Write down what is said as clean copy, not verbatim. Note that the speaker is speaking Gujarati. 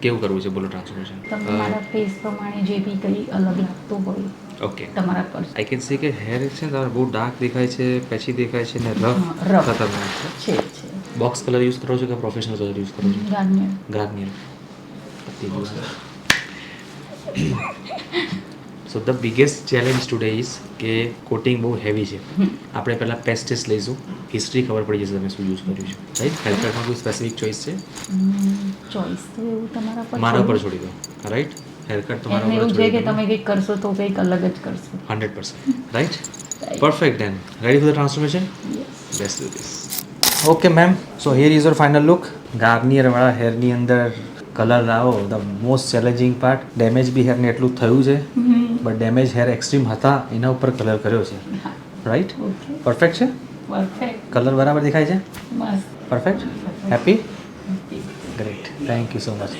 કેવું કરવું છે બોલો ટ્રાન્સફોર્મેશન? તમારા ફેસ પ્રમાણે જે બી કંઈ અલગ લાગતું હોય ઓકે, તમારા પર આઈ કેન સી કે હેર છે ને તમારા બહુ ડાર્ક દેખાય છે, પેચી દેખાય છે ને રફ રફ ખતરનાક છે. છે બોક્સ કલર યુઝ કરો છો કે પ્રોફેશનલ કલર યુઝ કરો છો? Garnier Garnier. So the biggest challenge today is કે કોટિંગ બહુ હેવી છે. આપણે પહેલાં પેસ્ટિસ લઈશું, હિસ્ટ્રી ખબર પડી જશે તમે શું યુઝ કર્યું છે. રાઈટ? હેર કટમાં કોઈ સ્પેસિફિક ચોઈસ છે? ચોઈસ તો એવું તમારા પર મારા ઉપર છોડી દો. રાઈટ? હેર કટ તમારા એમને ઉપર એવું છે છોડી કે દો. તમે કંઈક કરશો તો કંઈક અલગ જ કરશો. 100%. Right? Perfect then. Ready for the transformation? Yes. Let's do this. Okay ma'am, so here is your final look. Garnier વાળા હેરની અંદર કલર લાવો, the most challenging part. Damage બી હેરને એટલું થયું છે, બટ ડેમેજ હેર એક્સ્ટ્રીમ હતા એના ઉપર કલર કર્યો છે. રાઈટ? ઓકે પરફેક્ટ છે? પરફેક્ટ કલર બરાબર દેખાય છે? મસ્ત perfect? Happy? Great, thank you so much.